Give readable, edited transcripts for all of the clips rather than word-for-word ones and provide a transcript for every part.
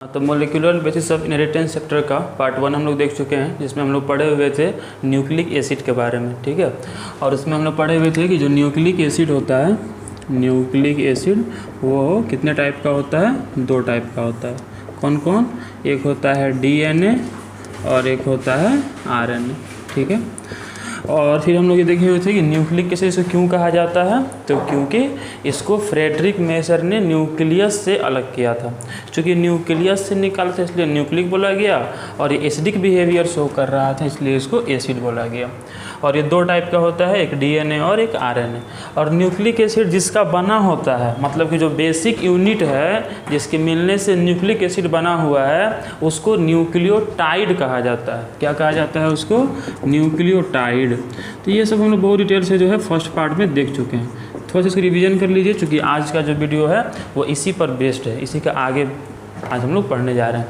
तो molecular basis of inheritance chapter का part 1 हम लोग देख चुके हैं, जिसमें हम लोग पढ़े हुए थे न्यूक्लिक एसिड के बारे में। ठीक है, और उसमें हम लोग पढ़े हुए थे कि जो न्यूक्लिक एसिड होता है, न्यूक्लिक एसिड वो कितने टाइप का होता है? 2 टाइप का होता है। कौन कौन? एक होता है डीएनए और एक होता है आरएनए। ठीक है, और फिर हम लोग ये देखे हुए थे कि न्यूक्लिक एसिड इसे क्यों कहा जाता है, तो क्योंकि इसको फ्रेडरिक मेसर ने न्यूक्लियस से अलग किया था। क्योंकि न्यूक्लियस से निकाला था इसलिए न्यूक्लिक बोला गया, और ये एसिडिक बिहेवियर शो कर रहा था इसलिए इसको एसिड बोला गया। और ये 2 टाइप का होता है, एक डीएनए और एक आरएनए। और न्यूक्लिक एसिड जिसका बना होता है, मतलब कि जो बेसिक यूनिट है जिसके मिलने से न्यूक्लिक एसिड बना हुआ है, उसको न्यूक्लियोटाइड कहा जाता है। क्या कहा जाता है उसको? न्यूक्लियोटाइड। तो ये सब हम लोग बहुत डिटेल से जो है फर्स्ट पार्ट में देख चुके हैं। थोड़ा सा इसको रिवीजन कर लीजिए, क्योंकि आज का जो वीडियो है वो इसी पर बेस्ड है, इसी का आगे आज हम लोग पढ़ने जा रहे हैं।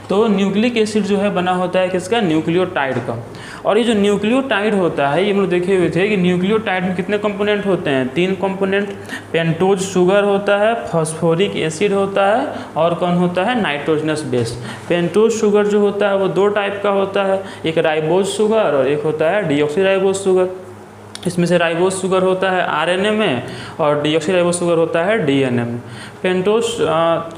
तो न्यूक्लिक एसिड जो है बना होता है किसका? न्यूक्लियोटाइड का। और ये जो न्यूक्लियोटाइड होता है, ये हम लोग देखे हुए थे कि न्यूक्लियोटाइड में कितने कंपोनेंट होते हैं? 3 कंपोनेंट। पेंटोज शुगर होता है, फॉस्फोरिक एसिड होता है, और कौन होता है? Nitrogenous base. पेंटोज शुगर जो होता है वो 2 टाइप का होता है, एक राइबोज शुगर और एक होता है डीऑक्सीराइबोज शुगर। इसमें से राइबोज शुगर होता है आरएनए में और डीऑक्सीराइबोज शुगर होता है डीएनए में। पेंटोज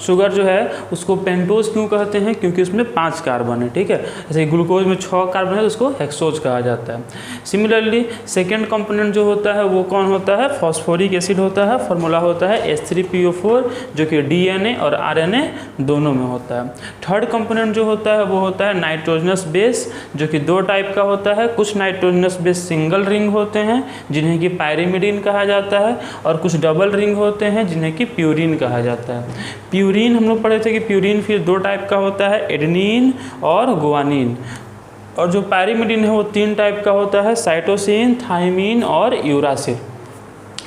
शुगर जो है उसको पेंटोज क्यों कहते हैं? क्योंकि उसमें 5 कार्बन है। ठीक है, जैसे ग्लूकोज में 6 कार्बन है तो उसको हेक्सोज कहा जाता है। सिमिलरली सेकेंड कंपोनेंट जो होता है वो कौन होता है? फॉस्फोरिक एसिड होता है। फार्मूला होता है H3PO4, जो कि डीएनए और आरएनए दोनों में होता है। थर्ड कंपोनेंट जो होता है वो होता है नाइट्रोजनस बेस, जो कि 2 टाइप का होता है। कुछ नाइट्रोजनस बेस सिंगल रिंग होते हैं जिन्हें कि पायरिमिडीन कहा जाता है, और कुछ डबल रिंग होते हैं जिन्हें कि प्यूरीन कहा जाता है। प्यूरीन हम लोग पढ़े थे कि प्यूरीन फिर 2 टाइप का होता है, एडेनिन और गुआनिन। और जो पायरिमिडीन है वो 3 टाइप का होता है, साइटोसिन, थाइमिन और यूरासिल।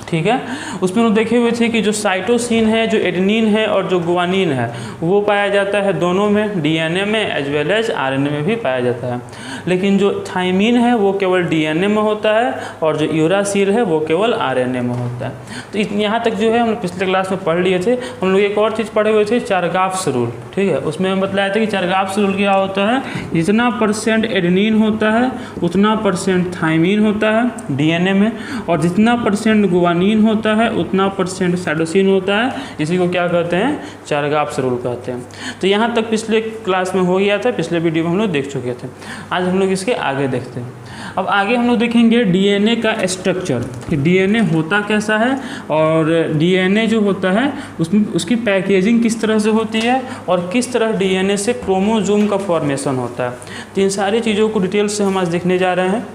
ठीक है, उसमें हम देखे हुए थे कि जो साइटोसिन है, जो एडेनिन है और जो गुआनिन है वो पाया जाता है दोनों में, डीएनए में एज वेल एज आरएनए में भी पाया जाता है। लेकिन जो थाइमिन है वो केवल डीएनए में होता है, और जो यूरासिल है वो केवल आरएनए में होता है। तो यहाँ तक जो है हम पिछले क्लास में पढ़ लिए थे। हम लोग एक और चीज़ पढ़े हुए थे, चारगाफ्स रूल। ठीक है, उसमें हम बतलाया था कि चारगाफ्स रूल क्या होता है? जितना % एडेनिन होता है उतना % थाइमिन होता है डीएनए में, और जितना % गुआनिन होता है उतना % साइटोसिन होता है। इसी को क्या कहते हैं? चारगाफ्स रूल कहते हैं। तो यहाँ तक पिछले क्लास में हो गया था, पिछले वीडियो में हम लोग देख चुके थे। आज हम लोग इसके आगे देखते हैं। अब आगे हम लोग देखेंगे डीएनए का स्ट्रक्चर, कि डीएनए होता कैसा है, और डीएनए जो होता है उसमें उसकी पैकेजिंग किस तरह से होती है, और किस तरह डीएनए से क्रोमोसोम का फॉर्मेशन होता है। तो इन सारी चीज़ों को डिटेल से हम आज देखने जा रहे हैं।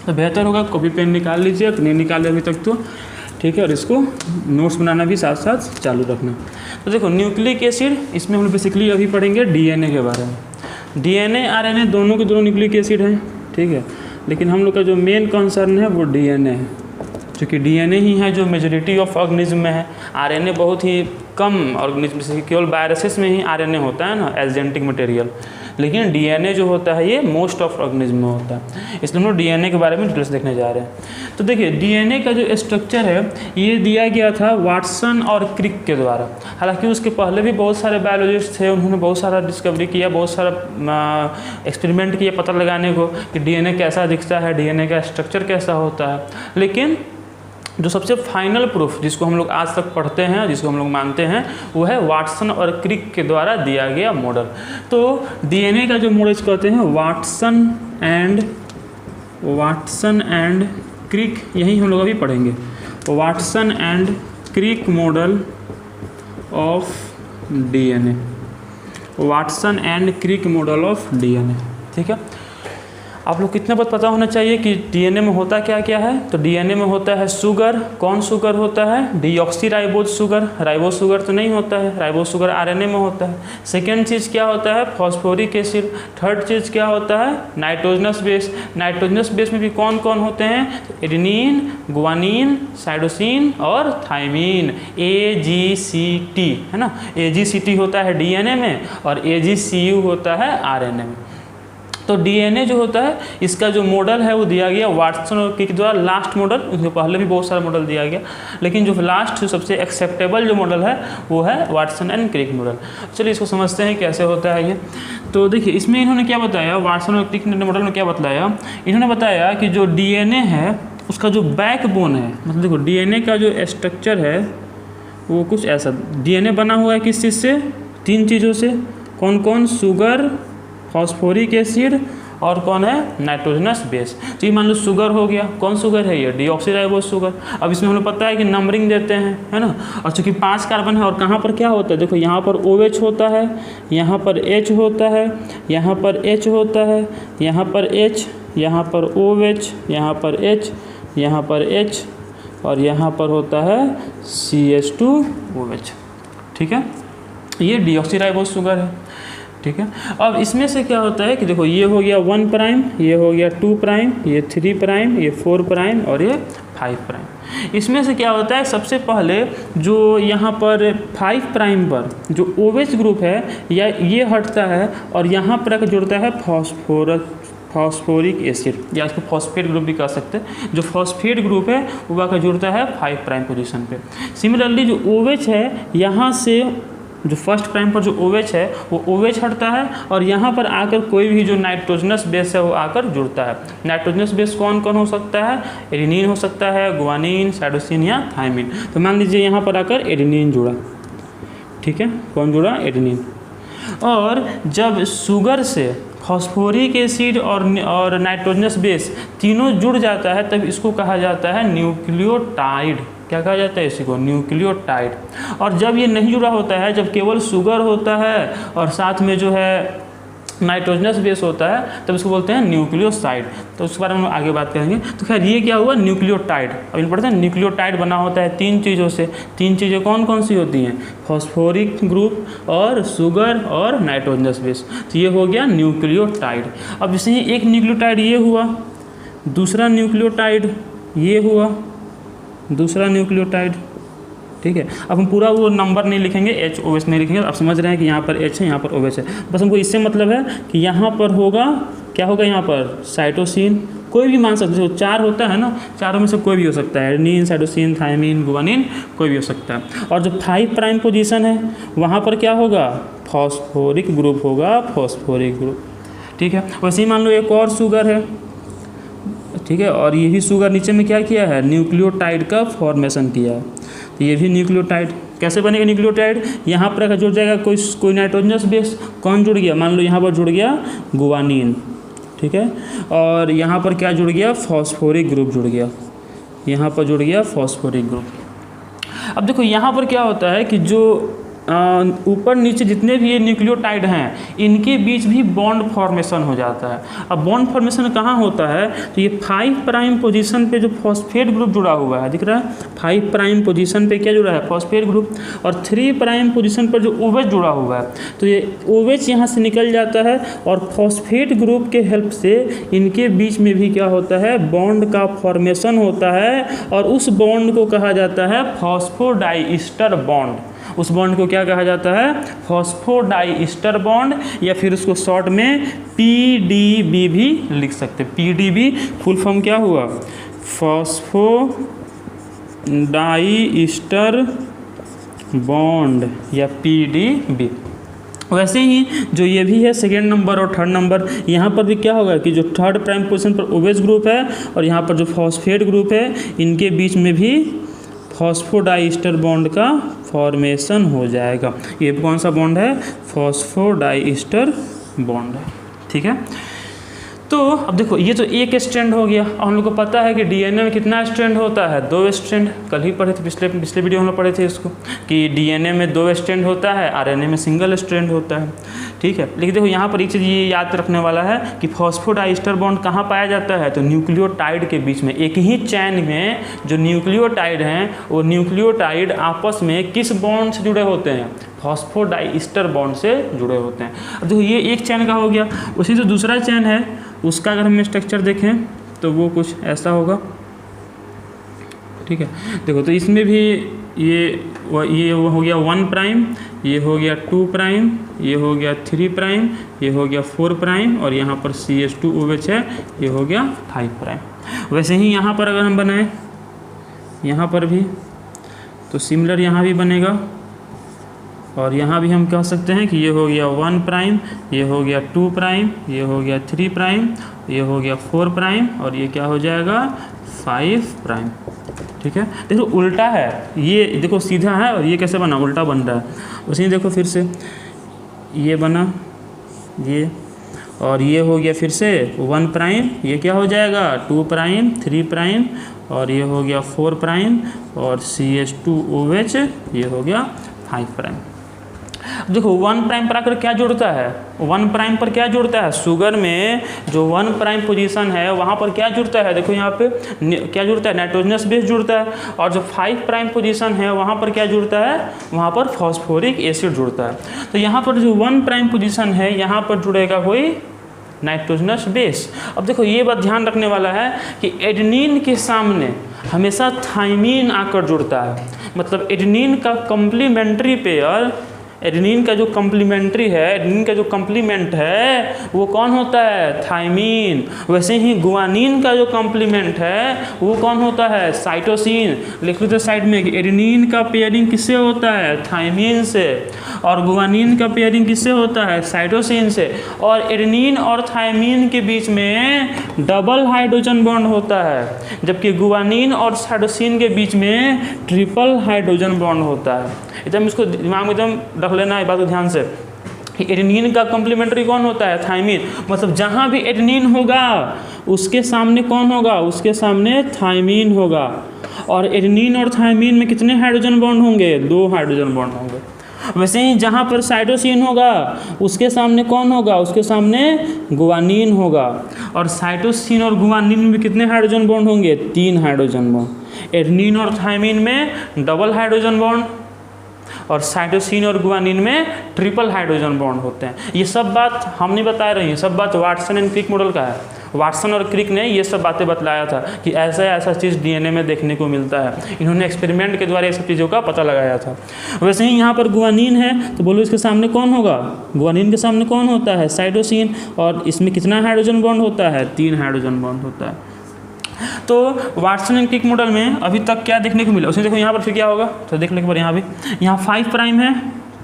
तो बेहतर होगा कॉपी पेन निकाल लीजिए, नहीं निकाले अभी तक तो। ठीक है, और इसको नोट्स बनाना भी साथ साथ चालू रखना। तो देखो न्यूक्लिक एसिड, इसमें हम बेसिकली अभी पढ़ेंगे डीएनए के बारे में। डीएनए आरएनए दोनों के दोनों न्यूक्लिक एसिड हैं। ठीक है, लेकिन हम लोग का जो मेन कंसर्न है वो डीएनए है, क्योंकि डीएनए ही है जो मेजॉरिटी ऑफ ऑर्गेनिज्म में है। आरएनए बहुत ही कम ऑर्गेनिज्म, जैसे केवल वायरसेस में ही आरएनए होता है ना, एज जेनेटिक मटेरियल। लेकिन डीएनए जो होता है ये मोस्ट ऑफ ऑर्गेनिज्म में होता है। इसलिए हम लोग डीएनए के बारे में डिटेल्स देखने जा रहे हैं। तो देखिए, डीएनए का जो स्ट्रक्चर है ये दिया गया था वाटसन और क्रिक के द्वारा। हालांकि उसके पहले भी बहुत सारे बायोलॉजिस्ट थे, उन्होंने बहुत सारा डिस्कवरी किया, बहुत सारा एक्सपेरिमेंट किया पता लगाने को कि डीएनए कैसा दिखता है, डीएनए का स्ट्रक्चर कैसा होता है। लेकिन जो सबसे फाइनल प्रूफ जिसको हम लोग आज तक पढ़ते हैं, जिसको हम लोग मानते हैं, वो है वाटसन और क्रिक के द्वारा दिया गया मॉडल। तो डीएनए का जो मॉडल कहते हैं वाटसन एंड क्रिक, यही हम लोग अभी पढ़ेंगे। Watson and Crick model of DNA, Watson and Crick model of DNA. ठीक है, आप लोग कितने बात पता होना चाहिए कि डीएनए में होता क्या क्या है। तो डीएनए में होता है शुगर। कौन शुगर होता है? Deoxyribose sugar. राइबोज शुगर तो नहीं होता है, राइबोज शुगर आरएनए में होता है। सेकेंड चीज़ क्या होता है? Phosphoric acid. थर्ड चीज़ क्या होता है? Nitrogenous base. नाइट्रोजनस बेस में भी कौन कौन होते हैं? तो एडेनिन, गुआनिन, साइटोसिन और थाइमिन। AGCT है ना, AGCT होता है डीएनए में और AGCU होता है आरएनए में। तो डीएनए जो होता है इसका जो मॉडल है वो दिया गया वाटसन और क्रिक द्वारा, लास्ट मॉडल, उसके पहले भी बहुत सारा मॉडल दिया गया, लेकिन जो लास्ट सबसे एक्सेप्टेबल जो मॉडल है वो है वाटसन एंड क्रिक मॉडल। चलिए इसको समझते हैं कैसे होता है ये। तो देखिए इसमें इन्होंने क्या बताया, वाटसन और क्रिक मॉडल में क्या बताया, इन्होंने बताया कि जो डीएनए है उसका जो बैकबोन है, मतलब देखो डीएनए का जो स्ट्रक्चर है वो कुछ ऐसा, डीएनए बना हुआ है किस चीज़ से, 3 चीज़ों से, कौन कौन, शुगर, फॉस्फोरिक एसिड और कौन है, नाइट्रोजनस बेस। तो ये मान लो शुगर हो गया, कौन शुगर है ये, डीऑक्सीराइबोस शुगर। अब इसमें हमें पता है कि नंबरिंग देते हैं, है ना, और चूँकि 5 कार्बन है और कहाँ पर क्या होता है, देखो यहाँ पर OH होता है, यहाँ पर H होता है, यहाँ पर H होता है, यहाँ पर H, यहाँ पर OH, यहाँ पर H, यहाँ पर H और यहाँ पर होता है CH2OH। ठीक है, ये डीऑक्सीराइबोस शुगर है। ठीक है, अब इसमें से क्या होता है कि देखो ये हो गया 1 प्राइम, ये हो गया 2 प्राइम, ये 3 प्राइम, ये 4 प्राइम और ये 5 प्राइम। इसमें से क्या होता है, सबसे पहले जो यहाँ पर 5 प्राइम पर जो OH ग्रुप है या ये हटता है और यहाँ पर आकर जुड़ता है फॉस्फोरिक एसिड, या इसको फॉस्फेट ग्रुप भी कह सकते हैं। जो फॉस्फेट ग्रुप है वो आकर जुड़ता है 5 प्राइम पोजीशन पे। सिमिलरली जो OH है यहाँ से जो फर्स्ट प्राइम पर जो OH है वो OH हटता है और यहाँ पर आकर कोई भी जो नाइट्रोजनस बेस है वो आकर जुड़ता है। नाइट्रोजनस बेस कौन कौन हो सकता है, एडेनिन हो सकता है, गुआनिन, साइटोसिन या थायमिन। तो मान लीजिए यहाँ पर आकर एडेनिन जुड़ा, ठीक है, कौन जुड़ा, एडेनिन। और जब शुगर से फॉस्फोरिक एसिड और नाइट्रोजनस बेस तीनों जुड़ जाता है तब इसको कहा जाता है न्यूक्लियोटाइड। क्या कहा जाता है इसी को, न्यूक्लियोटाइड। और जब ये नहीं जुड़ा होता है, जब केवल शुगर होता है और साथ में जो है नाइट्रोजनस बेस होता है तब इसको बोलते हैं न्यूक्लियोसाइड। तो उसके बारे में हम आगे बात करेंगे। तो खैर ये क्या हुआ, न्यूक्लियोटाइड। अब इन पढ़ते हैं न्यूक्लियोटाइड बना होता है 3 चीज़ों से। 3 चीज़ें कौन कौन सी होती हैं, फॉस्फोरिक ग्रुप और शुगर और नाइट्रोजनस बेस। तो ये हो गया न्यूक्लियोटाइड। अब जैसे ही एक न्यूक्लियोटाइड ये हुआ, दूसरा न्यूक्लियोटाइड ये हुआ, दूसरा न्यूक्लियोटाइड। ठीक है, अब हम पूरा वो नंबर नहीं लिखेंगे, HOH नहीं लिखेंगे। आप समझ रहे हैं कि यहाँ पर H है, यहाँ पर OH है। बस हमको इससे मतलब है कि यहाँ पर होगा, क्या होगा, यहाँ पर साइटोसिन, कोई भी मान सकते हो, 4 होता है ना, चारों में से कोई भी हो सकता है, एडेनिन, साइटोसिन, थायमिन, गुआनिन, कोई भी हो सकता है। और जो 5 प्राइम पोजीशन है वहाँ पर क्या होगा, फॉस्फोरिक ग्रुप होगा, फॉस्फोरिक ग्रुप। ठीक है, वैसे ही मान लो एक और शुगर है, ठीक है, और यही शुगर नीचे में क्या किया है, न्यूक्लियोटाइड का फॉर्मेशन किया है। तो ये भी न्यूक्लियोटाइड। कैसे बनेगा न्यूक्लियोटाइड, यहाँ पर अगर जुड़ जाएगा कोई नाइट्रोजनस बेस, कौन जुड़ गया, मान लो यहाँ पर जुड़ गया गुआनिन, ठीक है, और यहाँ पर क्या जुड़ गया, फॉस्फोरिक ग्रुप जुड़ गया, यहाँ पर जुड़ गया फॉस्फोरिक ग्रुप। अब देखो यहाँ पर क्या होता है कि जो ऊपर नीचे जितने भी ये न्यूक्लियोटाइड हैं इनके बीच भी बॉन्ड फॉर्मेशन हो जाता है। अब बॉन्ड फॉर्मेशन कहाँ होता है, तो ये 5 प्राइम पोजीशन पे जो फॉस्फेट ग्रुप जुड़ा हुआ है, दिख रहा है, 5 प्राइम पोजीशन पे क्या जुड़ा है, फॉस्फेट ग्रुप, और 3 प्राइम पोजीशन पर जो OH जुड़ा हुआ है, तो ये OH यहाँ से निकल जाता है और फॉस्फेट ग्रुप के हेल्प से इनके बीच में भी क्या होता है, बॉन्ड का फॉर्मेशन होता है और उस बॉन्ड को कहा जाता है फॉस्फोडाइस्टर बॉन्ड। उस बॉन्ड को क्या कहा जाता है, फॉस्फोडाइस्टर बॉन्ड, या फिर उसको शॉर्ट में PDB भी लिख सकते हैं। PDB फुल फॉर्म क्या हुआ, फॉस्फोडाइस्टर बॉन्ड या PDB। वैसे ही जो ये भी है सेकेंड नंबर और थर्ड नंबर, यहाँ पर भी क्या होगा कि जो 3rd प्राइम पोजीशन पर OH ग्रुप है और यहाँ पर जो फॉस्फेट ग्रुप है इनके बीच में भी फॉस्फोडाइस्टर बॉन्ड का फॉर्मेशन हो जाएगा। ये कौन सा बॉन्ड है, फॉस्फोडाइस्टर बॉन्ड है। ठीक है, तो अब देखो ये तो एक स्ट्रैंड हो गया। और हम लोग को पता है कि डीएनए में कितना स्ट्रैंड होता है, 2 स्ट्रैंड। कल ही पढ़े थे, पिछले वीडियो हम लोग पढ़े थे इसको, कि डीएनए में 2 स्ट्रैंड होता है, आरएनए में सिंगल स्ट्रैंड होता है। ठीक है, लेकिन देखो यहाँ पर एक चीज़ ये याद रखने वाला है कि फॉस्फोडाइस्टर बॉन्ड कहाँ पाया जाता है, तो न्यूक्लियोटाइड के बीच में। एक ही चैन में जो न्यूक्लियोटाइड हैं वो न्यूक्लियोटाइड आपस में किस बॉन्ड से जुड़े होते हैं, फॉस्फोडाइस्टर बॉन्ड से जुड़े होते हैं। अब देखो ये एक चैन का हो गया, उसी जो दूसरा चैन है उसका अगर हम स्ट्रक्चर देखें तो वो कुछ ऐसा होगा। ठीक है, देखो तो इसमें भी ये हो गया 1 प्राइम, ये हो गया 2 प्राइम, ये हो गया 3 प्राइम, ये हो गया 4 प्राइम और यहाँ पर CH2OH है, ये हो गया 5 प्राइम। वैसे ही यहाँ पर अगर हम बनाएं यहाँ पर भी तो सिमिलर यहाँ भी बनेगा और यहाँ भी हम कह सकते हैं कि ये हो गया 1 प्राइम, ये हो गया 2 प्राइम, ये हो गया 3 प्राइम, ये हो गया 4 प्राइम और ये क्या हो जाएगा 5 प्राइम। ठीक है, देखो उल्टा है, ये देखो सीधा है और ये कैसे बना, उल्टा बन रहा है। उसी देखो फिर से ये बना ये, और ये हो गया फिर से 1 प्राइम, ये क्या हो जाएगा 2 प्राइम, 3 प्राइम और ये हो गया 4 प्राइम और CH2OH ये हो गया 5 प्राइम। देखो 1 प्राइम पर आकर क्या जुड़ता है, 1 प्राइम पर क्या जुड़ता है, शुगर में जो 1 प्राइम पोजीशन है वहाँ पर क्या जुड़ता है, देखो यहाँ पे क्या जुड़ता है, नाइट्रोजनस बेस जुड़ता है। और जो 5 प्राइम पोजीशन है वहाँ पर क्या जुड़ता है, वहाँ पर फॉस्फोरिक एसिड जुड़ता है। तो यहाँ पर जो 1 प्राइम पोजीशन है यहाँ पर जुड़ेगा कोई नाइट्रोजनस बेस। अब देखो ये बात ध्यान रखने वाला है कि एडेनिन के सामने हमेशा थाइमीन आकर जुड़ता है। मतलब एडेनिन का कम्प्लीमेंट्री पेयर, एडेनिन का जो कम्प्लीमेंट्री है, एडेनिन का जो कम्प्लीमेंट है वो कौन होता है, थाइमीन। वैसे ही गुआनिन का जो कम्प्लीमेंट है वो कौन होता है, साइटोसिन। लिख लीजिए साइड में कि एडेनिन का पेयरिंग किससे होता है, थाइमीन से, और गुआनिन का पेयरिंग किससे होता है, साइटोसिन से। और एडेनिन और थाइमीन के बीच में डबल हाइड्रोजन बॉन्ड होता है, जबकि गुआनिन और साइटोसिन के बीच में ट्रिपल हाइड्रोजन बॉन्ड होता है। एकदम इसको दिमाग में एकदम रख लेना है बात को ध्यान से। एडेनिन का कम्प्लीमेंट्री कौन होता है, थाइमीन। मतलब जहाँ भी एडेनिन होगा उसके सामने कौन होगा, उसके सामने थाइमीन होगा। और एडेनिन और थाइमीन में कितने हाइड्रोजन बॉन्ड होंगे, 2 हाइड्रोजन बॉन्ड होंगे। वैसे ही जहाँ पर साइटोसिन होगा उसके सामने कौन होगा, उसके सामने गुआनिन होगा। और साइटोसिन और गुआनिन में कितने हाइड्रोजन बॉन्ड होंगे, 3 हाइड्रोजन बॉन्ड। एडेनिन और थाइमीन में डबल हाइड्रोजन बॉन्ड और साइटोसिन और गुआनिन में ट्रिपल हाइड्रोजन बॉन्ड होते हैं। ये सब बात हम नहीं बता रहे हैं, सब बात वाटसन एंड क्रिक मॉडल का है। वाटसन और क्रिक ने ये सब बातें बतलाया था कि ऐसा ऐसा चीज़ डीएनए में देखने को मिलता है। इन्होंने एक्सपेरिमेंट के द्वारा ये सब चीज़ों का पता लगाया था। वैसे ही यहाँ पर गुआनिन है तो बोलो इसके सामने कौन होगा, गुआनिन के सामने कौन होता है, साइटोसिन। और इसमें कितना हाइड्रोजन बॉन्ड होता है, 3 हाइड्रोजन बॉन्ड होता है। तो वाटसन एंड क्रिक मॉडल में अभी तक क्या देखने को मिला, उसमें देखो यहाँ पर फिर क्या होगा, तो देखने के बाद यहाँ भी यहाँ 5 प्राइम है,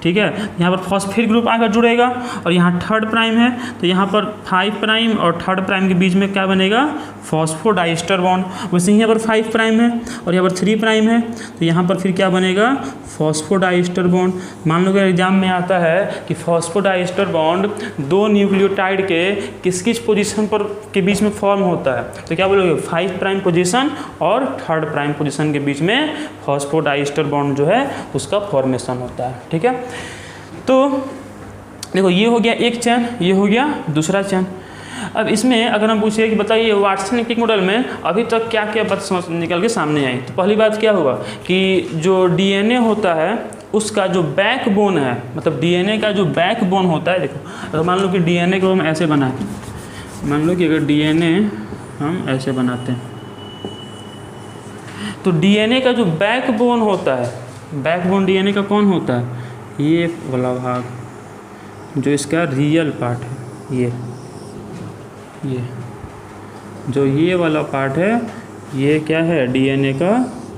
ठीक है, यहाँ पर फॉस्फेट ग्रुप आकर जुड़ेगा। और यहाँ 3rd प्राइम है तो यहाँ पर 5 प्राइम और 3rd प्राइम के बीच में क्या बनेगा, फॉस्फोडाइस्टर बॉन्ड। वैसे ही यहाँ पर 5 प्राइम है और यहाँ पर 3 प्राइम है तो यहाँ पर फिर क्या बनेगा, फॉस्फोडाइस्टर बॉन्ड। मान लो कि एग्जाम में आता है कि फॉस्फोडाइस्टर बॉन्ड 2 न्यूक्लियोटाइड के किस किस पोजीशन पर के बीच में फॉर्म होता है, तो क्या बोलोगे, 5 प्राइम पोजीशन और 3rd प्राइम पोजीशन के बीच में फॉस्फोडाइस्टर बॉन्ड जो है उसका फॉर्मेशन होता है। ठीक है, तो देखो ये हो गया एक चैन, ये हो गया दूसरा चैन। अब इसमें अगर हम पूछे कि बताइए वाटसन एंड क्रिक मॉडल में अभी तक क्या क्या बात निकल के सामने आई, तो पहली बात क्या हुआ कि जो डीएनए होता है उसका जो बैकबोन है, मतलब डीएनए का जो बैकबोन होता है, देखो अगर मान लो कि डीएनए को हम ऐसे बनाएं, मान लो कि अगर डीएनए हम ऐसे बनाते हैं तो डीएनए का जो बैकबोन होता है, बैकबोन डीएनए का कौन होता है, ये वाला भाग जो इसका रियल पार्ट है, ये जो ये वाला पार्ट है ये क्या है, डीएनए का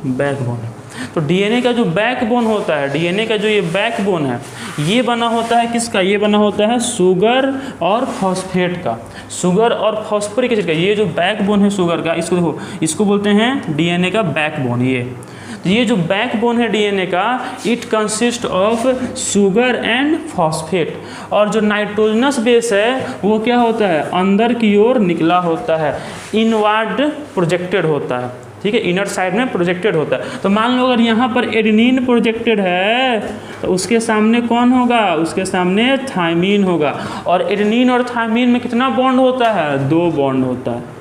बैकबोन है। तो डीएनए का जो बैकबोन होता है, डीएनए का जो ये बैकबोन है ये बना होता है किसका, ये बना होता है शुगर और फॉस्फेट का, शुगर और फॉस्फोरिक एसिड का। ये जो बैकबोन है शुगर का, इसको देखो, इसको बोलते हैं डीएनए का बैकबोन। ये जो बैकबोन है डीएनए का, it consist of sugar and phosphate. और जो नाइट्रोजनस बेस है वो क्या होता है, अंदर की ओर निकला होता है, इनवर्ड प्रोजेक्टेड होता है। ठीक है, इनर साइड में प्रोजेक्टेड होता है। तो मान लो अगर यहाँ पर एडेनिन प्रोजेक्टेड है तो उसके सामने कौन होगा, उसके सामने थाइमीन होगा। और एडेनिन और थाइमीन में कितना बॉन्ड होता है, 2 बॉन्ड होता है।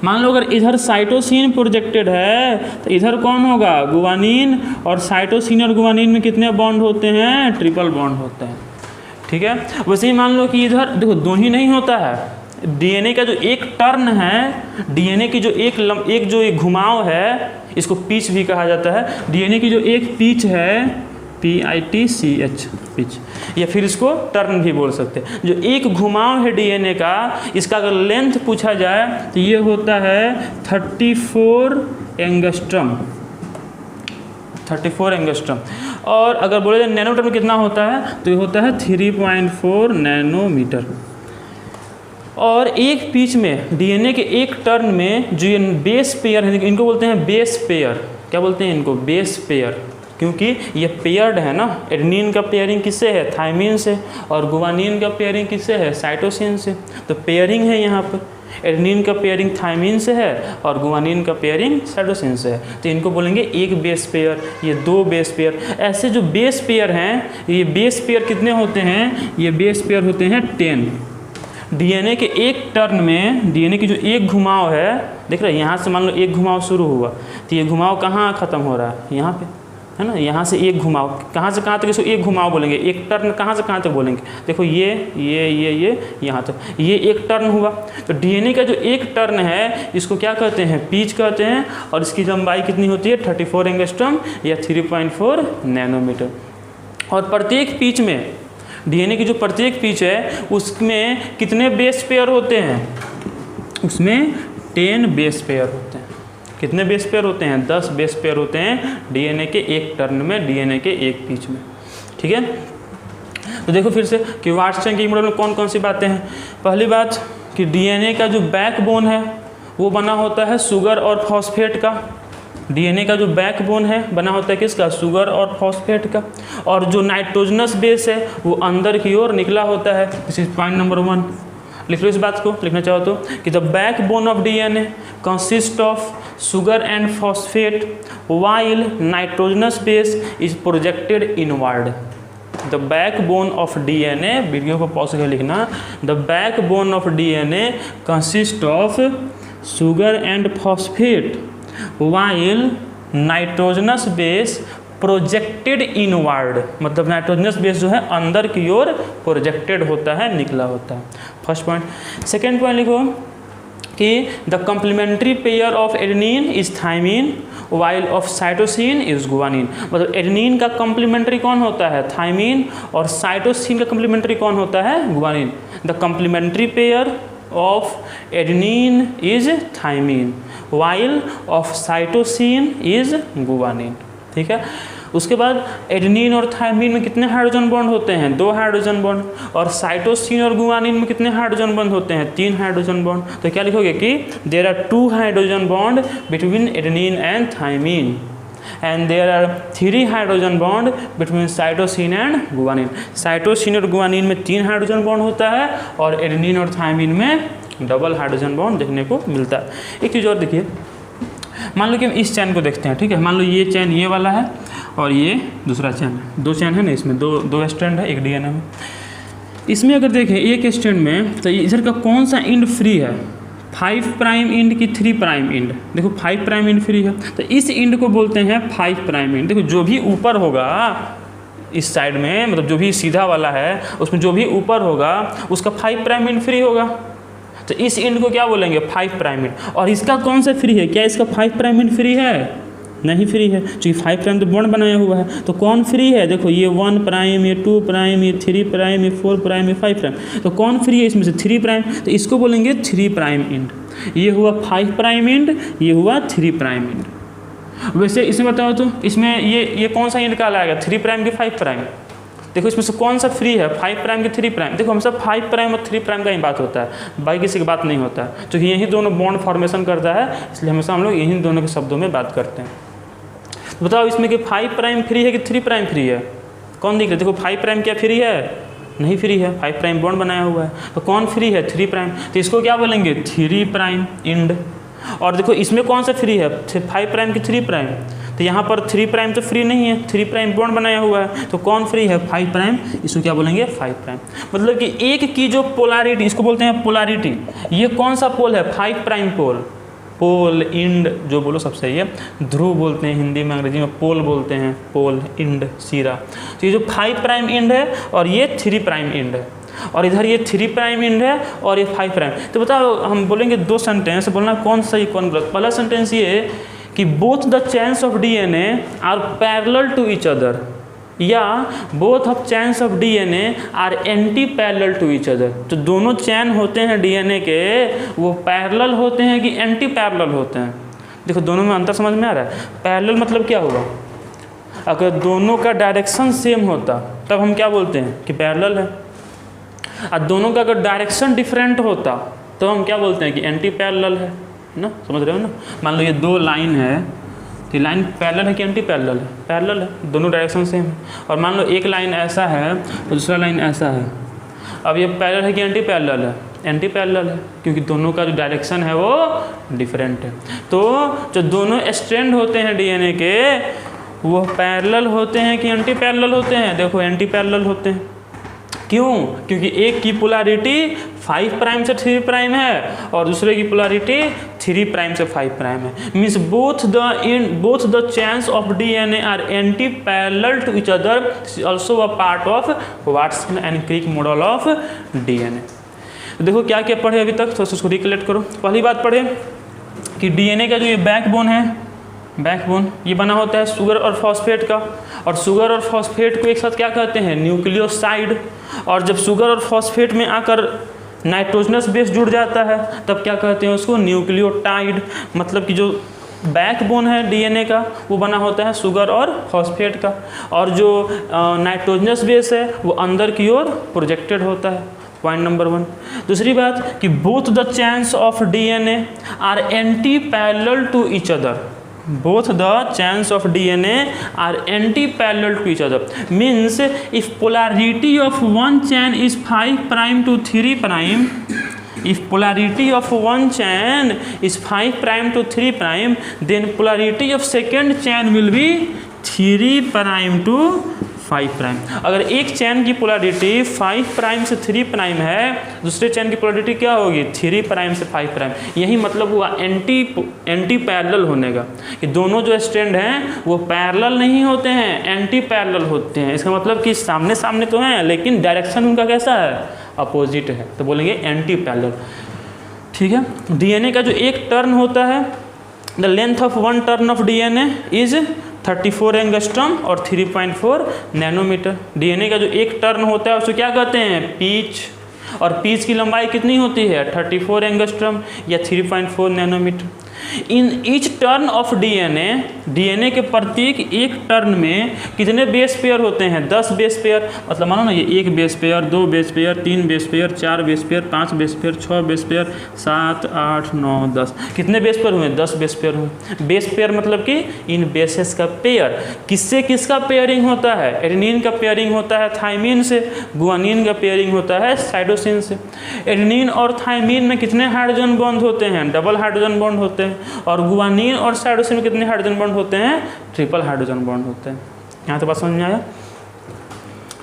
मान लो अगर इधर साइटोसिन प्रोजेक्टेड है तो इधर कौन होगा, गुआनिन। और साइटोसिन और गुआनिन में कितने बॉन्ड होते हैं, ट्रिपल बॉन्ड होते हैं। ठीक है, वैसे ही मान लो कि इधर देखो 2 ही नहीं होता है, डीएनए का जो एक टर्न है, डीएनए की जो एक जो एक घुमाव है, इसको पिच भी कहा जाता है। डीएनए की जो एक पिच है PITCH पिच, या फिर इसको टर्न भी बोल सकते हैं। जो एक घुमाव है DNA का, इसका अगर लेंथ पूछा जाए तो ये होता है 34 एंगस्ट्रम, 34 एंगस्ट्रम। और अगर बोले जाए नैनोमीटर में कितना होता है तो ये होता है 3.4 नैनोमीटर। और एक पिच में DNA के एक टर्न में जो ये बेस पेयर है, इनको बोलते हैं बेस पेयर। क्या बोलते हैं इनको? बेस पेयर, क्योंकि ये पेयर्ड है ना। एडेनिन का पेयरिंग किससे है? थायमिन से। और गुवानिन का पेयरिंग किससे है? साइटोसिन से। तो पेयरिंग है यहाँ पर, एडेनिन का पेयरिंग थायमिन से है और गुवानिन का पेयरिंग साइटोसिन से है। तो इनको बोलेंगे एक बेस पेयर, ये दो बेस पेयर। ऐसे जो बेस पेयर हैं, ये बेस पेयर कितने होते हैं? ये बेस पेयर होते हैं 10। DNA के एक टर्न में, DNA की जो एक घुमाव है, देख रहे हैं, यहाँ से मान लो एक घुमाव शुरू हुआ तो ये घुमाव कहाँ ख़त्म हो रहा है? यहाँ पे, है ना। यहाँ से एक घुमाव, कहाँ से कहाँ तक इसको एक घुमाव बोलेंगे? एक टर्न कहाँ से कहाँ तक बोलेंगे? देखो ये यहाँ तक, ये एक टर्न हुआ। तो DNA का जो एक टर्न है इसको क्या कहते हैं? पिच कहते हैं। और इसकी लंबाई कितनी होती है? 34 एंगस्ट्रम या 3.4 नैनोमीटर। और प्रत्येक पिच में, DNA की जो प्रत्येक पिच है उसमें कितने बेस पेयर होते हैं? उसमें 10 बेस पेयर होते हैं। कितने बेस पेयर होते हैं? 10 बेस पेयर होते हैं DNA के एक टर्न में, DNA के एक पिच में। ठीक है। तो देखो फिर से कि वाटसन के मॉडल में कौन कौन सी बातें हैं। पहली बात कि DNA का जो बैकबोन है वो बना होता है शुगर और फॉस्फेट का। DNA का जो बैकबोन है बना होता है किसका? शुगर और फॉस्फेट का। और जो नाइट्रोजनस बेस है वो अंदर की ओर निकला होता है। This is point number 1। लिख लो इस बात को, लिखना चाहो तो, कि the backbone of DNA consist of sugar and phosphate while nitrogenous base is projected inward. The backbone of DNA, video को पॉज करके लिखना, the backbone of DNA consist of sugar and phosphate while nitrogenous base projected inward. मतलब nitrogenous base जो है अंदर की ओर projected होता है, निकला होता है। First point. सेकेंड पॉइंट लिखो कि the complementary pair of adenine is thymine while of cytosine is guanine. मतलब एडेनिन का कम्प्लीमेंट्री कौन होता है? थायमिन। और साइटोसिन का कम्प्लीमेंट्री कौन होता है? Guanine. The complementary pair of adenine is thymine while of cytosine is guanine. ठीक है। उसके बाद एडेनिन और थायमिन में कितने हाइड्रोजन बॉन्ड होते हैं? 2 हाइड्रोजन बॉन्ड। और साइटोसिन और गुवानिन में कितने हाइड्रोजन बॉन्ड होते हैं? 3 हाइड्रोजन बॉन्ड। तो क्या लिखोगे कि there are 2 hydrogen bond between adenine and thymine and there are 3 hydrogen bond between cytosine and guanine. Cytosine और गुवानिन में 3 हाइड्रोजन बॉन्ड होता है और एडेनिन और थायमिन में डबल हाइड्रोजन बॉन्ड देखने को मिलता है। एक चीज़ और देखिए, मान लो कि हम इस चैन को देखते हैं। ठीक है। मान लो ये चैन ये वाला है और ये दूसरा चैन है। 2 चैन है ना, इसमें दो स्ट्रैंड है एक DNA में। इसमें अगर देखें एक स्ट्रैंड में तो इधर का कौन सा इंड फ्री है? 5 प्राइम इंड की 3 प्राइम इंड? देखो 5 प्राइम इंड फ्री है, तो इस इंड को बोलते हैं 5 प्राइम इंड। देखो जो भी ऊपर होगा इस साइड में, मतलब जो भी सीधा वाला है उसमें जो भी ऊपर होगा उसका 5 प्राइम इंड फ्री होगा। तो इस इंड को क्या बोलेंगे? 5 प्राइम इंड। और इसका कौन सा फ्री है? क्या इसका 5 प्राइम इंड फ्री है? नहीं फ्री है, क्योंकि 5 प्राइम तो बॉन्ड बनाया हुआ है। तो कौन फ्री है? देखो ये 1 प्राइम, ये 2 प्राइम, ये 3 प्राइम, ये 4 प्राइम, ये 5 प्राइम। तो कौन फ्री है इसमें से? 3 प्राइम। तो इसको बोलेंगे 3 प्राइम इंड। ये हुआ 5 प्राइम इंड, ये हुआ 3 प्राइम इंड। वैसे इसमें बताओ तो इसमें ये कौन सा इंड कहलाएगा? 3 प्राइम की 5 प्राइम? देखो इसमें से कौन सा फ्री है? 5 प्राइम की 3 प्राइम? देखो हमेशा 5 प्राइम और 3 प्राइम का ही बात होता है, बाकी किसी की बात नहीं होता है। क्योंकि यही दोनों बॉन्ड फॉर्मेशन करता है, इसलिए हमेशा हम लोग यही दोनों के शब्दों में बात करते हैं। तो बताओ इसमें कि 5 प्राइम फ्री है कि 3 प्राइम फ्री है? कौन दिख रहा है? देखो 5 प्राइम क्या फ्री है? नहीं फ्री है, 5 प्राइम बॉन्ड बनाया हुआ है। तो कौन फ्री है? 3 प्राइम। तो इसको क्या बोलेंगे? 3 प्राइम इंड। और देखो इसमें कौन सा फ्री है? 5 प्राइम की 3 प्राइम? तो यहाँ पर 3 प्राइम तो फ्री नहीं है, 3 प्राइम बॉन्ड बनाया हुआ है। तो कौन फ्री है? 5 प्राइम। इसको क्या बोलेंगे? 5 प्राइम। मतलब कि एक की जो पोलैरिटी, इसको बोलते हैं पोलैरिटी। ये कौन सा पोल है? 5 प्राइम पोल। पोल, इंड जो बोलो सब सही है। ध्रुव बोलते हैं हिंदी में, अंग्रेजी में पोल बोलते हैं। पोल, इंड, सिरा। तो ये जो 5 प्राइम इंड है और ये 3 प्राइम इंड है, और इधर ये 3 प्राइम इंड है और ये 5 प्राइम। तो बताओ हम बोलेंगे 2 सेंटेंस, बोलना कौन सही कौन गलत। पहला सेंटेंस ये कि both the chains of DNA are parallel to each other. या both of chains of DNA are anti parallel to each other. तो दोनों चैन होते हैं डीएनए के, वो पैरेलल होते हैं कि एंटी पैरेलल होते हैं। देखो दोनों में अंतर समझ में आ रहा है। पैरेलल मतलब क्या होगा, अगर दोनों का डायरेक्शन सेम होता तब हम क्या बोलते हैं कि पैरेलल है, और दोनों का अगर डायरेक्शन डिफरेंट होता तो हम क्या बोलते हैं कि एंटी पैरेलल है ना। समझ रहे हो ना। मान लो ये दो लाइन है, तो लाइन पैरेलल है कि एंटी पैरेलल है, पैरेलल है, दोनों डायरेक्शन सेम है। और मान लो एक लाइन ऐसा है तो दूसरा लाइन ऐसा है, अब ये पैरेलल है कि एंटी पैरेलल है, एंटी पैरेलल है, क्योंकि दोनों का जो डायरेक्शन है वो डिफरेंट है। तो जो दोनों स्ट्रैंड होते हैं डीएनए के वो पैरेलल होते हैं कि एंटी पैरेलल होते हैं। देखो एंटी पैरेलल होते हैं, क्यों? क्योंकि एक की पोलैरिटी 5 प्राइम से 3 प्राइम है और दूसरे की पोलैरिटी 3 प्राइम से 5 प्राइम है। Means both the chains of DNA are anti parallel to each other, also a part of Watson and Crick model of DNA. देखो क्या क्या पढ़े अभी तक, तो उसको रिकलेक्ट करो। पहली बात पढ़े कि डीएनए का जो ये बैकबोन है, बैकबोन ये बना होता है शुगर और फॉस्फेट का, और शुगर और फॉस्फेट को एक साथ क्या कहते हैं, न्यूक्लियोसाइड। और जब शुगर और फॉस्फेट में आकर नाइट्रोजनस बेस जुड़ जाता है तब क्या कहते हैं उसको, न्यूक्लियोटाइड। मतलब कि जो बैकबोन है डीएनए का वो बना होता है शुगर और फॉस्फेट का, और जो नाइट्रोजनस बेस है वो अंदर की ओर प्रोजेक्टेड होता है। Point number 1। दूसरी बात कि both the chains of DNA are anti parallel to each other, both the chains of DNA are anti-parallel to each other. Means if polarity of one chain is 5 prime to 3 prime, if polarity of one chain is 5 prime to 3 prime, then polarity of second chain will be 3 prime to 5 prime. अगर एक चैन की polarity 5 prime से 3 prime है, दूसरे चैन की polarity क्या होगी, 3 prime से 5 प्राइम। यही मतलब हुआ एंटी पैरेलल होने का, कि दोनों जो स्ट्रैंड हैं वो पैरेलल नहीं होते हैं, एंटी पैरेलल होते हैं। इसका मतलब कि सामने सामने तो हैं लेकिन डायरेक्शन उनका कैसा है, अपोजिट है, तो बोलेंगे एंटी पैरेलल। ठीक है। डीएनए का जो एक टर्न होता है, the length of one turn of DNA is 34 angstrom और 3.4 नैनोमीटर। डीएनए का जो एक टर्न होता है उसको क्या कहते हैं, पीच। और पीच की लंबाई कितनी होती है, 34 एंगस्ट्रॉम या 3.4 nanometre. In each turn of DNA के प्रत्येक एक टर्न में कितने बेस पेयर होते हैं, 10 बेस पेयर। मतलब मानो ना ये 1 base pair, 2 base pair, 3 base pair, 4 base pair, 5 base pair, 6 base pair, 7, 8, 9, 10। कितने बेस पेयर हुए, 10 बेस पेयर हुए। बेस पेयर मतलब कि इन बेसेस का पेयर। किससे किसका पेयरिंग होता है, एडेनिन का पेयरिंग होता है थाइमिन से, गुआनिन का पेयरिंग होता है साइटोसिन से। एडेनिन और थाइमिन में कितने हाइड्रोजन बॉन्ड होते हैं, डबल हाइड्रोजन बॉन्ड होते हैं। और गुआनिन और साइटोसिन में कितने हाइड्रोजन बॉन्ड होते हैं, ट्रिपल हाइड्रोजन बॉन्ड होते हैं। यहाँ तो बात समझ में आया।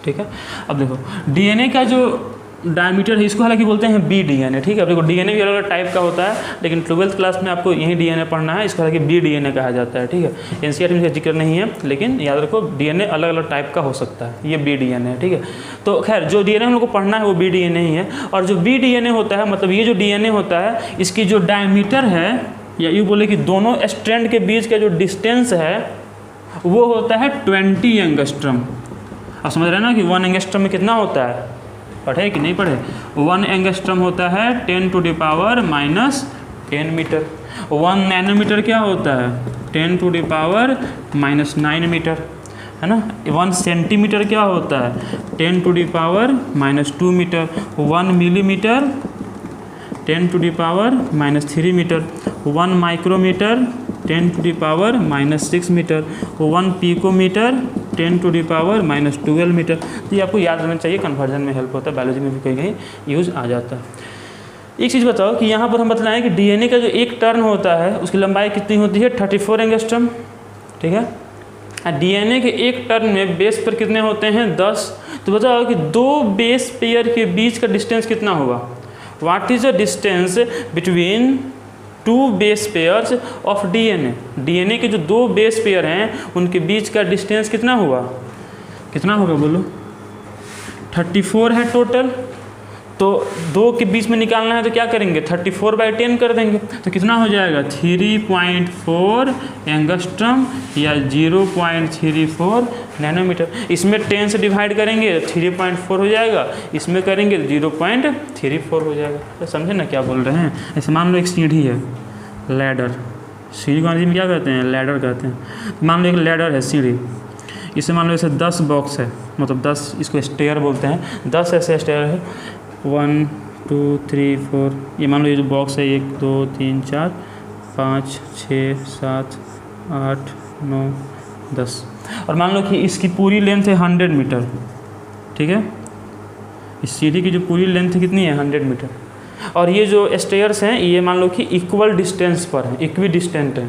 ठीक है। अब देखो डीएनए का जो डायमीटर है इसको हालांकि बोलते हैं बी डीएनए। ठीक है। अब देखो डीएनए भी अलग अलग टाइप का होता है, लेकिन 12th क्लास में आपको यही डीएनए पढ़ना है। इसको हालांकि बी डीएनए कहा जाता है। ठीक है। एनसीईआरटी में जिक्र नहीं है, लेकिन याद रखो डीएनए अलग अलग टाइप का हो सकता है, ये बी डीएनए है। ठीक है। तो खैर जो डीएनए हम लोग को पढ़ना है वो बी डीएनए ही है। और जो बी डीएनए होता है, मतलब ये जो डीएनए होता है इसकी जो डायमीटर है, या यूँ बोले कि दोनों स्ट्रैंड के बीच का जो डिस्टेंस है वो होता है 20 एंगस्ट्रॉम। आप समझ रहे हैं ना कि 1 एंगस्ट्रॉम में कितना होता है, पढ़े कि नहीं पढ़े। 1 एंगस्ट्रॉम होता है 10⁻⁻10 मीटर। 1 नैनोमीटर क्या होता है, 10⁻⁻9 मीटर, है ना। 1 सेंटीमीटर क्या होता है, 10⁻⁻2 metre. 1 millimetre 10⁻⁻3 metre. 1 micrometre 10⁻⁻6 metre. 1 picometre 10⁻⁻12 metre. तो ये आपको याद रहना चाहिए, कन्वर्जन में हेल्प होता है, बायोलॉजी में भी कहीं कहीं यूज़ आ जाता है। एक चीज़ बताओ कि यहाँ पर हम बतलाएं कि डीएनए का जो एक टर्न होता है उसकी लंबाई कितनी होती है, 34 एंगस्ट्रॉम। ठीक है। डीएनए के एक टर्न में बेस पेयर कितने होते हैं, 10। तो बताओ कि 2 बेस पेयर के बीच का डिस्टेंस कितना होगा। What is the distance between 2 base pairs of DNA? DNA के जो 2 बेस पेयर हैं उनके बीच का डिस्टेंस कितना हुआ, कितना होगा बोलो। 34 है टोटल, तो 2 के बीच में निकालना है तो क्या करेंगे, 34/10 कर देंगे। तो कितना हो जाएगा, 3.4 एंगस्ट्रम या 0.34 नैनोमीटर। इसमें 10 से डिवाइड करेंगे तो 3.4 हो जाएगा, इसमें करेंगे तो 0.34 हो जाएगा। तो समझे ना क्या बोल रहे हैं। ऐसे मान लो एक सीढ़ी है, लैडर, सीढ़ी को अंग्रेजी में क्या कहते हैं, लैडर कहते हैं। मान लो एक लैडर है, सीढ़ी, इसे मान लो ऐसे 10 बॉक्स है, मतलब 10, इसको स्टेयर बोलते हैं, 10 ऐसे स्टेयर है, 1 2 3 4, ये मान लो ये जो बॉक्स है 1 2 3 4 5 6 7 8 9 10, और मान लो कि इसकी पूरी लेंथ है 100 मीटर, ठीक है। इस सीढ़ी की जो पूरी लेंथ कितनी है, 100 मीटर। और ये जो स्टेयर्स हैं ये मान लो कि इक्वल डिस्टेंस पर है, इक्वी डिस्टेंट है।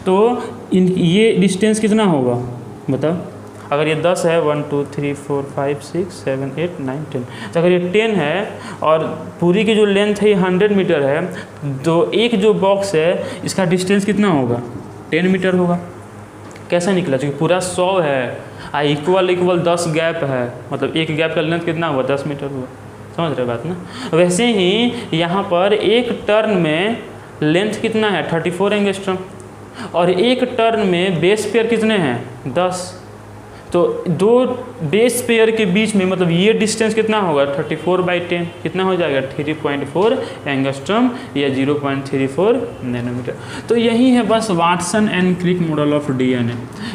तो ये डिस्टेंस कितना होगा बताओ। अगर ये 10 है, 1 2 3 4 5 6 7 8 9 10, तो अगर ये 10 है और पूरी की जो लेंथ है 100 मीटर है, तो एक जो बॉक्स है इसका डिस्टेंस कितना होगा, 10 मीटर होगा। कैसे निकला, क्योंकि पूरा 100 है, इक्वल 10 गैप है, मतलब एक गैप का लेंथ कितना हुआ, 10 मीटर हुआ। समझ रहे बात ना। वैसे ही यहाँ पर एक टर्न में लेंथ कितना है, 34 एंगस्ट्रम, और एक टर्न में बेस पेयर कितने हैं, 10। तो 2 बेस पेयर के बीच में मतलब ये डिस्टेंस कितना होगा, 34/10, कितना हो जाएगा, 3.4 एंगस्ट्रम या 0.34 नैनोमीटर। तो यही है बस Watson and Crick model of DNA.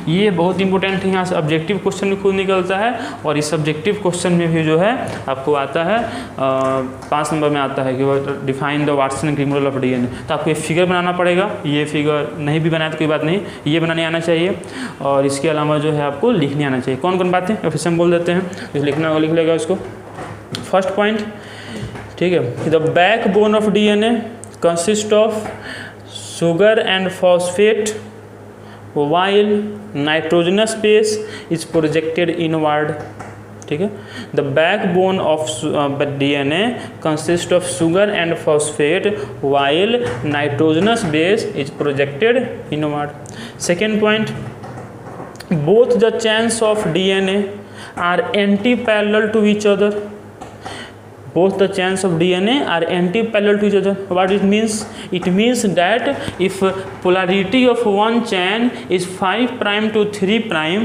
ये बहुत इंपॉर्टेंट है, यहाँ से ऑब्जेक्टिव क्वेश्चन भी खुद निकलता है, और इस ऑब्जेक्टिव क्वेश्चन में भी जो है आपको आता है 5 नंबर में आता है कि define the Watson and Crick model of DNA. तो आपको ये फिगर बनाना पड़ेगा, ये फिगर नहीं भी बनाए तो कोई बात नहीं, ये बनाने आना चाहिए, और इसके अलावा जो है आपको लिखने आना चाहिए। कौन कौन बातें फिर से हम बोल देते हैं, जो लिखना होगा लिख लेगा उसको। फर्स्ट पॉइंट, ठीक है, the back bone of DNA consist of sugar and phosphate while nitrogenous base is projected inward, ठीक है। The backbone of DNA consists of sugar and phosphate while nitrogenous base is projected inward. Second point, both the chains of DNA are anti-parallel to each other. Both the chains of DNA are anti-parallel to each other. What it means? It means that if polarity of one chain is 5' to 3',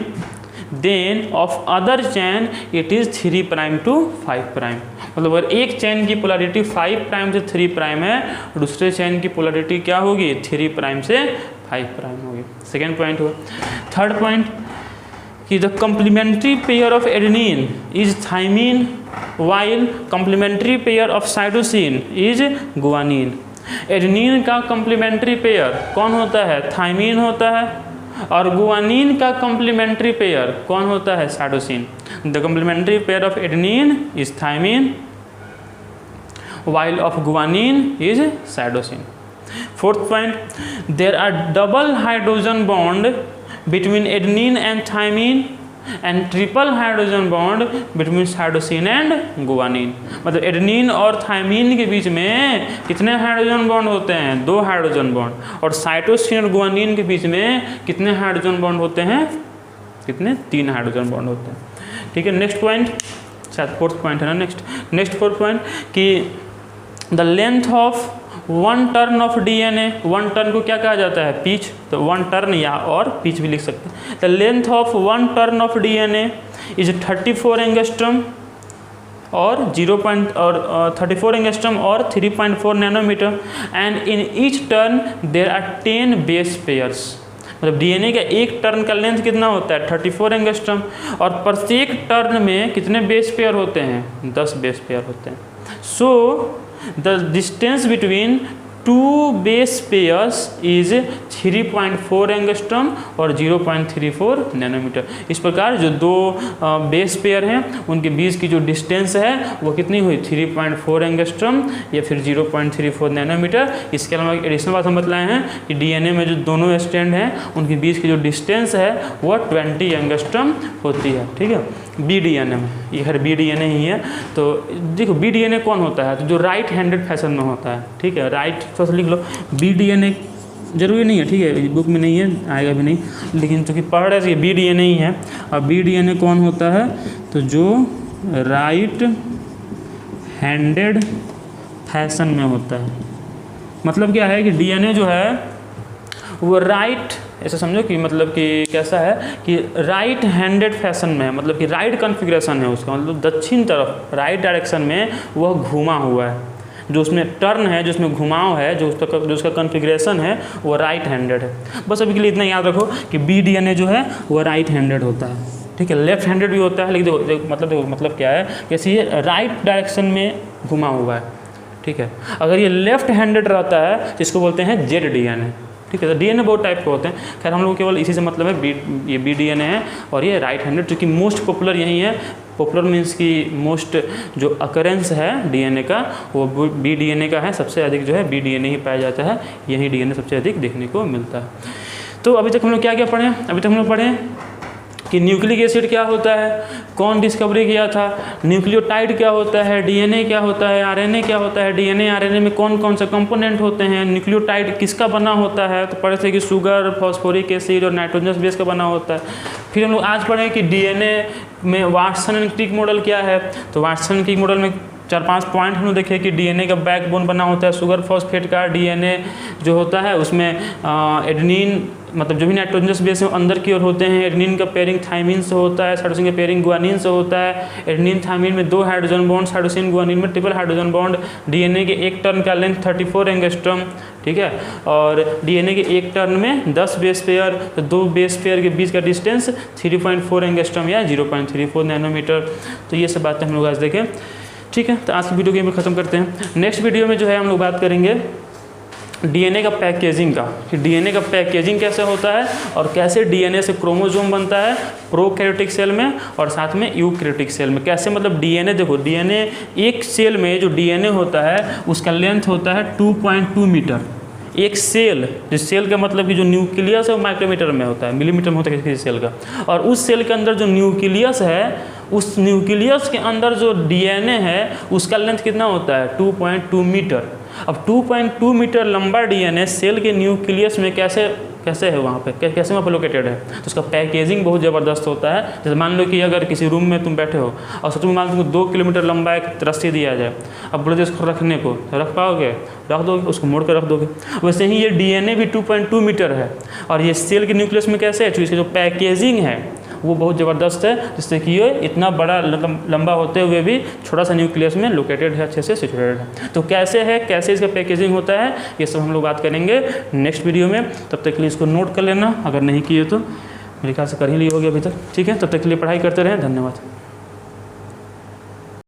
then of other chain it is 3' to 5'. मतलब अगर एक चैन की polarity 5' से 3' है, दूसरे चैन की polarity क्या होगी, 3' से 5' होगी। सेकेंड पॉइंट हुआ। थर्ड पॉइंट कि the complementary pair of adenine is thymine while complementary pair of cytosine is guanine. Adenine का कम्प्लीमेंट्री पेयर कौन होता है, थाइमिन होता है, और गुआनिन का कम्प्लीमेंट्री पेयर कौन होता है, cytosine. The complementary pair of adenine is thymine while of guanine is cytosine. Fourth point, there are double hydrogen bond between adenine and thymine and triple hydrogen bond between cytosine and guanine. मतलब adenine और thymine के बीच में कितने hydrogen bond होते हैं, 2 hydrogen bond, और cytosine और guanine के बीच में कितने हाइड्रोजन बॉन्ड होते हैं, कितने, 3 हाइड्रोजन बॉन्ड होते हैं। ठीक है, नेक्स्ट पॉइंट, शायद फोर्थ पॉइंट है ना, नेक्स्ट फोर्थ पॉइंट कि the length of 1 turn of DNA, 1 turn को क्या कहा जाता है, पीच, तो 1 टर्न या और पीच भी लिख सकते हैं। The length of 1 turn of DNA is 34 angstrom और 34 एंगस्ट्रम और 3.4 nanometre, and in each turn there are 10 base pairs. मतलब डीएनए का एक टर्न का लेंथ कितना होता है, 34 एंगस्ट्रम, और प्रत्येक टर्न में कितने बेस पेयर होते हैं, 10 बेस पेयर होते हैं। सो the distance between 2 base pairs is 3.4 angstrom और 0.34 नैनोमीटर। इस प्रकार जो 2 बेस पेयर हैं उनके बीच की जो डिस्टेंस है वो कितनी हुई, 3.4 एंगस्ट्रम या फिर 0.34 नैनोमीटर। इसके अलावा एडिशनल बात हम बतलाए हैं कि डीएनए में जो दोनों स्ट्रैंड हैं उनके बीच की जो डिस्टेंस है वो 20 एंगस्ट्रम होती है। ठीक है, बी डीएनए में, ये हर बी डीएनए ही है। तो देखो बी डीएनए कौन होता है, तो जो राइट हैंडेड फैशन में होता है। ठीक है, राइट थोड़ा सा लिख लो, बी डीएनए जरूरी नहीं है, ठीक है, बुक में नहीं है, आएगा भी नहीं, लेकिन चूँकि पढ़ रहे थे बी डीएनए ही है। और बी डीएनए कौन होता है, तो जो राइट हैंडेड फैशन में होता है। मतलब क्या है कि डीएनए जो है वो राइट, ऐसा समझो कि मतलब कि कैसा है कि राइट हैंडेड फैशन में है, मतलब कि राइट कॉन्फ़िगरेशन है उसका, मतलब दक्षिण तरफ राइट डायरेक्शन में वह घुमा हुआ है, जो उसमें टर्न है, जो उसमें घुमाव है, जो उसका कॉन्फ़िगरेशन है वो राइट हैंडेड है। बस अभी के लिए इतना याद रखो कि बी डीएनए जो है वो राइट हैंडेड होता है, ठीक है। लेफ्ट हैंडेड भी होता है, लेकिन देखो मतलब क्या है, जैसे ये राइट डायरेक्शन में घुमा हुआ है, ठीक है। अगर ये लेफ्ट हैंडेड रहता है जिसको बोलते हैं जेड डीएनए, ठीक है। तो डीएनए बहुत टाइप के होते हैं, खैर हम लोग केवल इसी से मतलब है ये बी डीएनए है और ये राइट हैंडेड, जो कि मोस्ट पॉपुलर यही है। पॉपुलर मीन्स की मोस्ट जो अकरेंस है डीएनए का वो बी डीएनए का है, सबसे अधिक जो है बी डीएनए ही पाया जाता है, यही डीएनए सबसे अधिक देखने को मिलता है। तो अभी तक हम लोग क्या क्या पढ़े? अभी तक हम लोग पढ़े कि न्यूक्लिक एसिड क्या होता है, कौन डिस्कवरी किया था, न्यूक्लियोटाइड क्या होता है, डीएनए क्या होता है, आरएनए क्या होता है, डीएनए आरएनए में कौन कौन से कंपोनेंट होते हैं, न्यूक्लियोटाइड किसका बना होता है, तो पढ़े थे कि शुगर, फॉस्फोरिक एसिड और नाइट्रोजनस बेस का बना होता है। फिर हम लोग आज पढ़े कि डीएनए में वाटसन एंड क्रिक मॉडल क्या है, तो वाटसन एंड क्रिक मॉडल में 4-5 पॉइंट हम लोग देखे कि डीएनए का बैकबोन बना होता है शुगर फॉस्फेट का, डीएनए जो होता है उसमें एडेनिन, मतलब जो भी नाइट्रोजनस बेस में अंदर की ओर होते हैं, एडेनिन का पेयरिंग थाइमिन से होता है, साइटोसिन का पेयरिंग गुआनिन से होता है। एडेनिन थाइमिन में 2 हाइड्रोजन बॉन्ड, साइटोसिन गुआनिन में ट्रिपल हाइड्रोजन बॉन्ड। डीएनए के एक टर्न का लेंथ 34 एंगस्ट्रॉम, ठीक है। और डीएनए के एक टर्न में 10 बेस पेयर, तो 2 बेस पेयर के बीच का डिस्टेंस 3.4 एंगस्ट्रॉम या 0.34 नैनोमीटर। तो ये सब बातें हम लोग आज देखें, ठीक है। तो आज की वीडियो को खत्म करते हैं। नेक्स्ट वीडियो में जो है हम लोग बात करेंगे डीएनए का पैकेजिंग का, कि डीएनए का पैकेजिंग कैसे होता है और कैसे डीएनए से क्रोमोसोम बनता है प्रोकैरियोटिक सेल में और साथ में यूकैरियोटिक सेल में। कैसे मतलब डीएनए, देखो डीएनए एक सेल में जो डीएनए होता है उसका लेंथ होता है 2.2 मीटर। एक सेल, जिस सेल का मतलब कि जो न्यूक्लियस है वो माइक्रोमीटर में होता है, मिलीमीटर में होता है किसी सेल का, और उस सेल के अंदर जो न्यूक्लियस है उस न्यूक्लियस के अंदर जो डीएनए है उसका लेंथ कितना होता है 2.2 मीटर। अब 2.2 मीटर लंबा डीएनए सेल के न्यूक्लियस में कैसे है वहाँ पे, कैसे वहाँ पे लोकेटेड है, तो उसका पैकेजिंग बहुत ज़बरदस्त होता है। जैसे मान लो कि अगर किसी रूम में तुम बैठे हो और सच में मान लो तुमको 2 किलोमीटर लंबा एक रस्सी दिया जाए, अब बोले इसको रखने को, तो रख पाओगे? रख दोगे, उसको मोड़ कर रख दोगे। वैसे ही ये डीएनए भी 2.2 मीटर है और ये सेल के न्यूक्लियस में कैसे है, तो इसकी जो पैकेजिंग है वो बहुत ज़बरदस्त है, जिससे कि ये इतना बड़ा लंबा होते हुए भी छोटा सा न्यूक्लियस में लोकेटेड है, अच्छे से सिचुएटेड है। तो कैसे है, कैसे इसका पैकेजिंग होता है, ये सब हम लोग बात करेंगे नेक्स्ट वीडियो में। तब तक के लिए इसको नोट कर लेना, अगर नहीं किए तो मेरे ख्याल से कर ही लिए होगे अभी तक, ठीक है। तब तक के लिए पढ़ाई करते रहें, धन्यवाद।